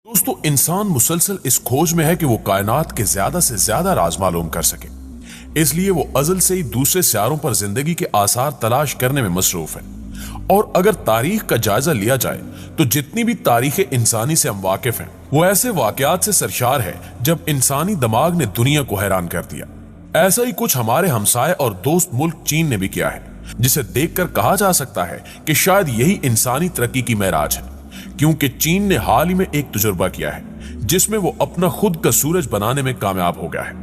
दोस्तों, इंसान मुसलसल इस खोज में है कि वो कायनात के ज्यादा से ज्यादा राज मालूम कर सके। इसलिए वो अजल से ही दूसरे सियारों पर जिंदगी के आसार तलाश करने में मसरूफ है। और अगर तारीख का जायजा लिया जाए तो जितनी भी तारीख इंसानी से हम वाकिफ हैं, वो ऐसे वाकयात से सरशार है जब इंसानी दिमाग ने दुनिया को हैरान कर दिया। ऐसा ही कुछ हमारे हमसाए और दोस्त मुल्क चीन ने भी किया है, जिसे देखकर कहा जा सकता है कि शायद यही इंसानी तरक्की की मेराज है। क्योंकि चीन ने हाल ही में एक तजुर्बा किया है जिसमें वो अपना खुद का सूरज बनाने में कामयाब हो गया है।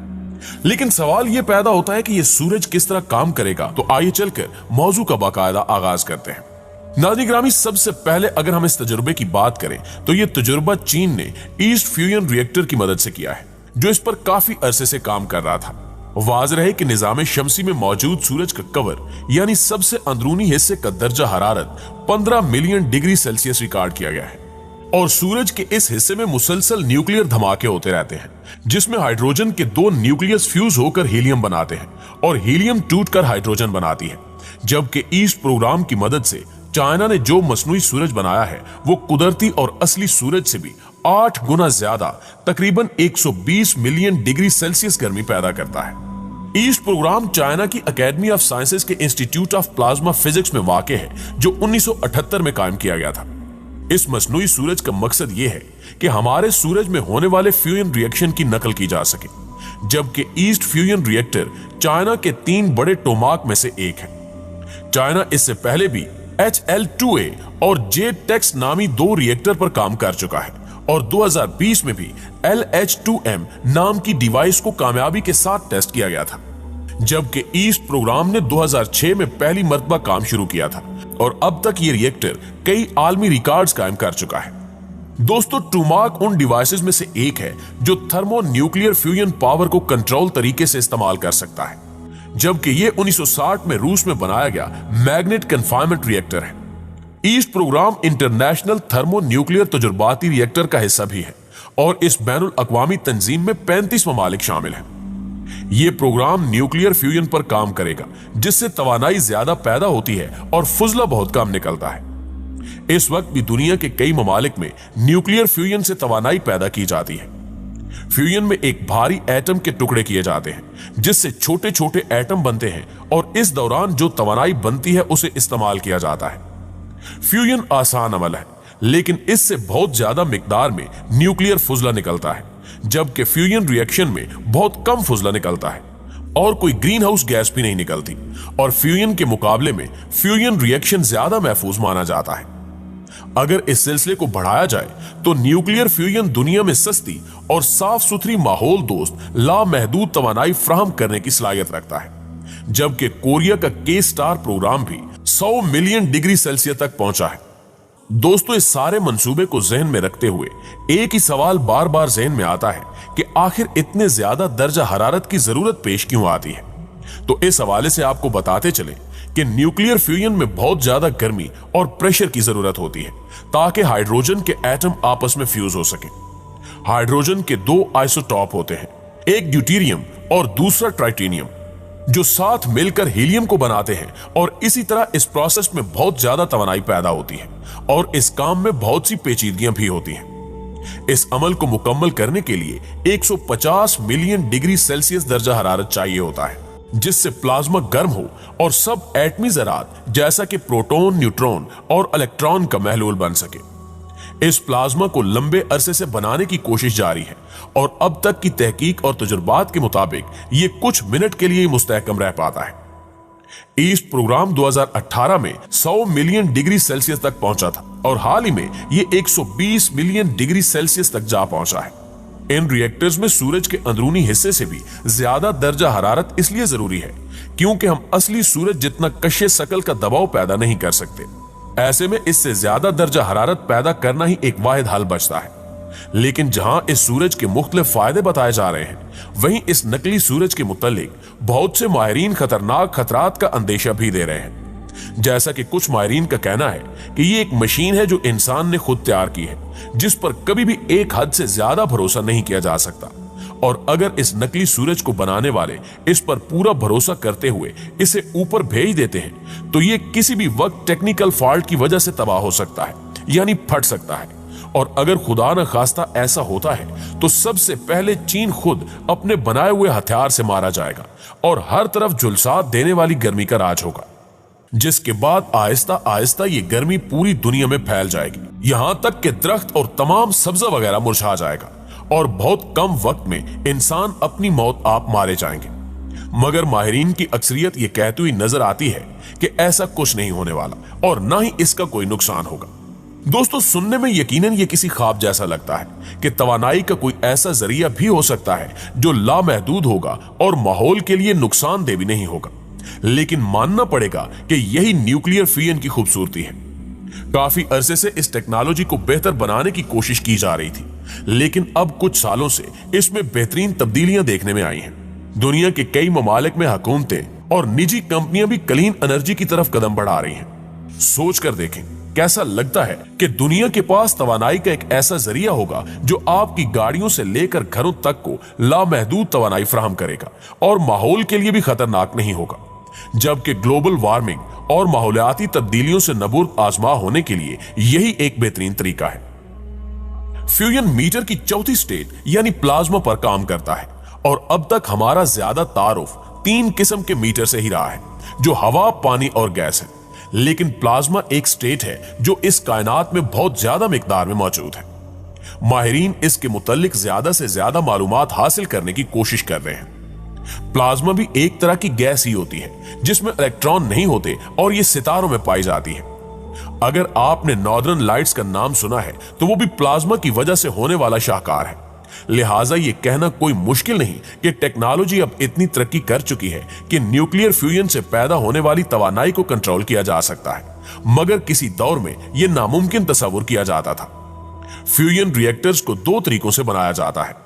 लेकिन सवाल यह पैदा होता है कि यह सूरज किस तरह काम करेगा। तो आइए चलकर मौजू का बाकायदा आगाज करते हैं। नाज़रीन ग्रामी, सबसे पहले अगर हम इस तजुर्बे की बात करें तो यह तजुर्बा चीन ने ईस्ट फ्यूजन रिएक्टर की मदद से किया है, जो इस पर काफी अरसे से काम कर रहा था। वाज़ेह है कि निज़ाम शमसी में मौजूद सूरज का कवर यानी सबसे अंदरूनी हिस्से का दर्जा हरारत 15 मिलियन डिग्री सेल्सियस रिकॉर्ड किया गया है। और सूरज के इस हिस्से में मुसलसल न्यूक्लियर धमाके होते रहते हैं, जिसमें हाइड्रोजन के दो न्यूक्लियस फ्यूज होकर हीलियम बनाते हैं और हीलियम टूटकर हाइड्रोजन बनाती है। जबकि ईस्ट प्रोग्राम की मदद से चाइना ने जो मसनूई सूरज बनाया है वो कुदरती और असली सूरज से भी 8 गुना ज्यादा, तकरीबन 120 मिलियन डिग्री सेल्सियस गर्मी पैदा करता है। ईस्ट प्रोग्राम चाइना की एकेडमी ऑफ साइंसेज के इंस्टीट्यूट ऑफ प्लाज्मा फिजिक्स में वाक़ है, जो 1978 में कायम किया गया था। इस मसनूई सूरज का मकसद यह है कि हमारे सूरज में होने वाले फ्यूजन रिएक्शन की नकल की जा सके। जबकि ईस्ट फ्यूजन रिएक्टर चाइना के 3 बड़े टोमाक में से एक है। चाइना इससे पहले भी HL2A और JTEX नामी 2 रिएक्टर पर काम कर चुका है और 2020 में भी LH2M नाम की डिवाइस को कामयाबी के साथ टेस्ट किया गया था। जबकि ईस्ट प्रोग्राम ने 2006 में पहली मर्तबा काम शुरू किया था और अब तक ये रिएक्टर कई आलमी रिकॉर्ड्स कायम कर चुका है। दोस्तों, टूमाक उन डिवाइसेस में से एक है जो थर्मो न्यूक्लियर फ्यूजन पावर को कंट्रोल तरीके से इस्तेमाल कर सकता है। जबकि ये 1960 में रूस में बनाया गया मैग्नेट कन्फाइनमेंट रिएक्टर है। ईस्ट प्रोग्राम इंटरनेशनल थर्मो न्यूक्लियर तजुर्बाती रिएक्टर का हिस्सा भी है और इस बैनुल अक़वामी तंजीम में 35 ममालिक शामिल हैं। यह प्रोग्राम न्यूक्लियर फ्यूजन पर काम करेगा, जिससे तवानाई ज्यादा पैदा होती है और फुजला बहुत कम निकलता है। इस वक्त भी दुनिया के कई ममालिक में न्यूक्लियर फ्यूजन से तवानाई पैदा की जाती है। फ्यूजन में एक भारी एटम के टुकड़े किए जाते हैं, जिससे छोटे छोटे एटम बनते हैं और इस दौरान जो तवानाई बनती है उसे इस्तेमाल किया जाता है। फ्यूजन आसान अमल है, लेकिन इससे बहुत ज्यादा मिकदार में न्यूक्लियर फुजला निकलता है, जबकि फ्यूजन रिएक्शन में बहुत कम फुजला निकलता है और कोई ग्रीन हाउस गैस भी नहीं निकलती। और फ्यूजन के मुकाबले में फ्यूजन रिएक्शन ज्यादा महफूज माना जाता है। अगर इस सिलसिले को बढ़ाया जाए तो न्यूक्लियर फ्यूजन दुनिया में सस्ती और साफ सुथरी माहौल दोस्त लामहदूद तवानाई फ्राहम करने की सलाहियत रखता है। जबकि कोरिया का के स्टार प्रोग्राम भी 100 मिलियन डिग्री सेल्सियस तक पहुंचा है। दोस्तों, इस सारे मंसूबे को जहन में रखते हुए एक ही सवाल बार बार जहन में आता है कि आखिर इतने ज्यादा दर्जा हरारत की जरूरत पेश क्यों आती है। तो इस हवाले से आपको बताते चले कि न्यूक्लियर फ्यूजन में बहुत ज्यादा गर्मी और प्रेशर की जरूरत होती है ताकि हाइड्रोजन के एटम आपस में फ्यूज हो सके। हाइड्रोजन के 2 आइसोटॉप होते हैं, एक ड्यूटेरियम और दूसरा ट्राइटेनियम, जो साथ मिलकर हीलियम को बनाते हैं। और इसी तरह इस प्रोसेस में बहुत ज्यादा तवानाई पैदा होती है और इस काम में बहुत सी पेचीदगियां भी होती हैं। इस अमल को मुकम्मल करने के लिए 150 मिलियन डिग्री सेल्सियस दर्जा हरारत चाहिए होता है, जिससे प्लाज्मा गर्म हो और सब एटमी ज़रात जैसा कि प्रोटॉन, न्यूट्रॉन और इलेक्ट्रॉन का महलूल बन सके। इस प्लाज्मा को लंबे अरसे से बनाने की कोशिश जारी है और अब तक की तहकीक और तजुर्बात के मुताबिक ये कुछ मिनट के लिए मुस्तहकम रह पाता है। ईस्ट प्रोग्राम 2018 में 100 मिलियन डिग्री सेल्सियस तक पहुंचा था और हाल ही में ये 120 मिलियन डिग्री सेल्सियस तक जा पहुंचा है। इन रिएक्टर्स में सूरज के अंदरूनी हिस्से से भी ज्यादा दर्जा हरारत इसलिए जरूरी है क्योंकि हम असली सूरज जितना कशे शकल का दबाव पैदा नहीं कर सकते। ऐसे में इससे ज्यादा दर्जा हरारत पैदा करना ही एक वाहिद हल बचता है। लेकिन जहां इस सूरज के मुख्तलिफ फायदे बताए जा रहे हैं, वहीं इस नकली सूरज के मुतालिक बहुत से माहिरीन खतरनाक खतरात का अंदेशा भी दे रहे हैं। जैसा कि कुछ माहिरीन का कहना है कि ये एक मशीन है जो इंसान ने खुद तैयार की है, जिस पर कभी भी एक हद से ज्यादा भरोसा नहीं किया जा सकता। और अगर इस नकली सूरज को बनाने वाले इस पर पूरा भरोसा करते हुए इसे ऊपर भेज देते हैं तो ये किसी भी वक्त टेक्निकल फॉल्ट की वजह से तबाह हो सकता है, यानी फट सकता है। और अगर खुदा न खास्ता ऐसा होता है तो सबसे पहले चीन खुद अपने बनाए हुए हथियार से मारा जाएगा और हर तरफ झुलसा देने वाली गर्मी का राज होगा, जिसके बाद आहिस्ता आहिस्ता ये गर्मी पूरी दुनिया में फैल जाएगी, यहां तक कि दरख्त और तमाम सब्जा वगैरह मुरझा जाएगा और बहुत कम वक्त में इंसान अपनी मौत आप मारे जाएंगे। मगर माहिरीन की अक्सरियत ये कहती हुई नजर आती है कि ऐसा कुछ नहीं होने वाला और ना ही इसका कोई नुकसान होगा। दोस्तों, सुनने में यकीनन ये किसी ख्वाब जैसा लगता है कि तवानाई का कोई ऐसा जरिया भी हो सकता है जो लामहदूद होगा और माहौल के लिए नुकसानदेह भी नहीं होगा, लेकिन मानना पड़ेगा कि यही न्यूक्लियर फ्यूजन की खूबसूरती है। काफी अरसे से इस टेक्नोलॉजी को बेहतर बनाने की कोशिश की जा रही थी, लेकिन अब कुछ सालों से इसमें बेहतरीन तब्दीलियां देखने में आई हैं। दुनिया के कई ममालिक में हुकूमतें और निजी कंपनियां भी क्लीन एनर्जी की तरफ कदम बढ़ा रही हैं। सोच कर देखें, कैसा लगता है कि दुनिया के पास तवानाई का एक ऐसा जरिया होगा जो आपकी गाड़ियों से लेकर घरों तक को लामहदूद तवानाई फराहम करेगा और माहौल के लिए भी खतरनाक नहीं होगा, जबकि ग्लोबल वार्मिंग और माहौलियाती तब्दीलियों से नबूर्द आजमा होने के लिए यही एक बेहतरीन तरीका है। फ्यूजन मीटर की चौथी स्टेट यानी प्लाज्मा पर काम करता है और अब तक हमारा ज्यादा तारुफ 3 किस्म के मीटर से ही रहा है, जो हवा, पानी और गैस है। लेकिन प्लाज्मा एक स्टेट है जो इस कायनात में बहुत ज्यादा मिकदार में मौजूद है। माहिरीन इसके मुतालिक ज्यादा से ज्यादा मालूमात हासिल करने की कोशिश कर रहे हैं। प्लाज्मा भी एक तरह की गैस ही होती है जिसमें इलेक्ट्रॉन नहीं होते और ये सितारों में पाई जाती है। अगर आपने नॉर्दर्न लाइट्स का नाम सुना है तो वो भी प्लाज्मा की वजह से होने वाला शाहकार है। लिहाजा ये कहना कोई मुश्किल नहीं कि टेक्नोलॉजी अब इतनी तरक्की कर चुकी है कि न्यूक्लियर फ्यूजन से पैदा होने वाली तवानाई को कंट्रोल किया जा सकता है, मगर किसी दौर में यह नामुमकिन तस्वुर किया जाता था। फ्यूजन रिएक्टर्स को 2 तरीकों से बनाया जाता है,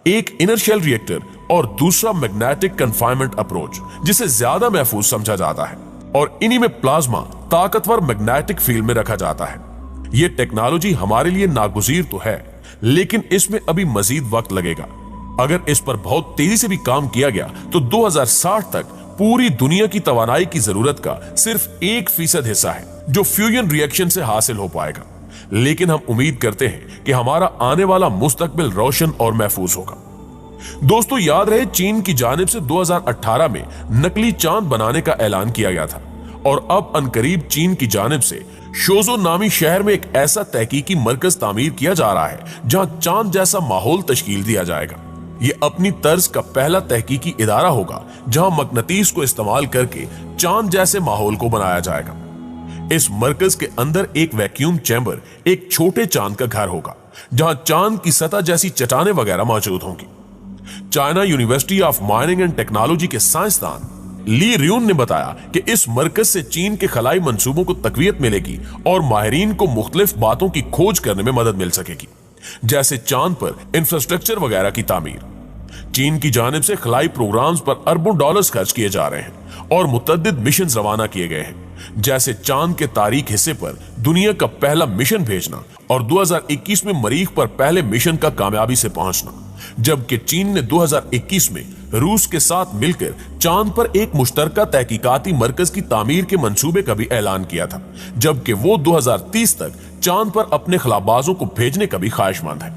एक इनर्शियल रिएक्टर और दूसरा मैग्नेटिक कन्फाइनमेंट अप्रोच, जिसे ज्यादा महफूज समझा जाता है, और इन्हीं में प्लाज्मा ताकतवर मैग्नेटिक फील्ड में रखा जाता है। यह टेक्नोलॉजी हमारे लिए नागुज़ीर तो है, लेकिन इसमें अभी मजीद वक्त लगेगा। अगर इस पर बहुत तेजी से भी काम किया गया तो 2060 तक पूरी दुनिया की तवानाई की जरूरत का सिर्फ 1% हिस्सा है जो फ्यूजन रिएक्शन से हासिल हो पाएगा। लेकिन हम उम्मीद करते हैं कि हमारा आने वाला मुस्तकबिल रोशन और महफूज होगा। दोस्तों, याद रहे चीन की जानिब से 2018 में नकली चांद बनाने का ऐलान किया गया था और अब अनकरीब चीन की जानिब से शोजो नामी शहर में एक ऐसा तहकीकी मरकज तामीर किया जा रहा है जहां चांद जैसा माहौल तश्कील दिया जाएगा। यह अपनी तर्ज का पहला तहकीकी इदारा होगा जहां मकनतीस को इस्तेमाल करके चांद जैसे माहौल को बनाया जाएगा। इस मरकज के अंदर एक वैक्यूम चैम्बर, एक छोटे चांद का घर होगा जहां चांद की सतह जैसी चट्टानें वगैरह मौजूद होंगी। China university of mining and technology के साइंसदान ली रियून ने बताया कि इस मरकज से चीन के खलाई मंसूबों को तकवीयत मिलेगी और माहिरीन को मुख्तलिफ बातों की खोज करने में मदद मिल सकेगी, जैसे चांद पर इंफ्रास्ट्रक्चर वगैरह की तामीर। चीन की जानिब से खलाई प्रोग्राम्स पर अरबों डॉलर्स खर्च किए जा रहे हैं और मुतअद्दिद मिशन रवाना किए गए हैं, जैसे चांद के तारीख हिस्से पर दुनिया का पहला मिशन भेजना और 2021 में मरीख पर पहले मिशन का कामयाबी से पहुंचना, जबकि चीन ने 2021 में रूस के साथ मिलकर चांद पर एक मुश्तरका तहकीकाती मरकज की तामीर के मंसूबे का भी ऐलान किया था, जबकि वो 2030 तक चांद पर अपने खलाबाजों को भेजने का भी ख्वाहिशमंद है।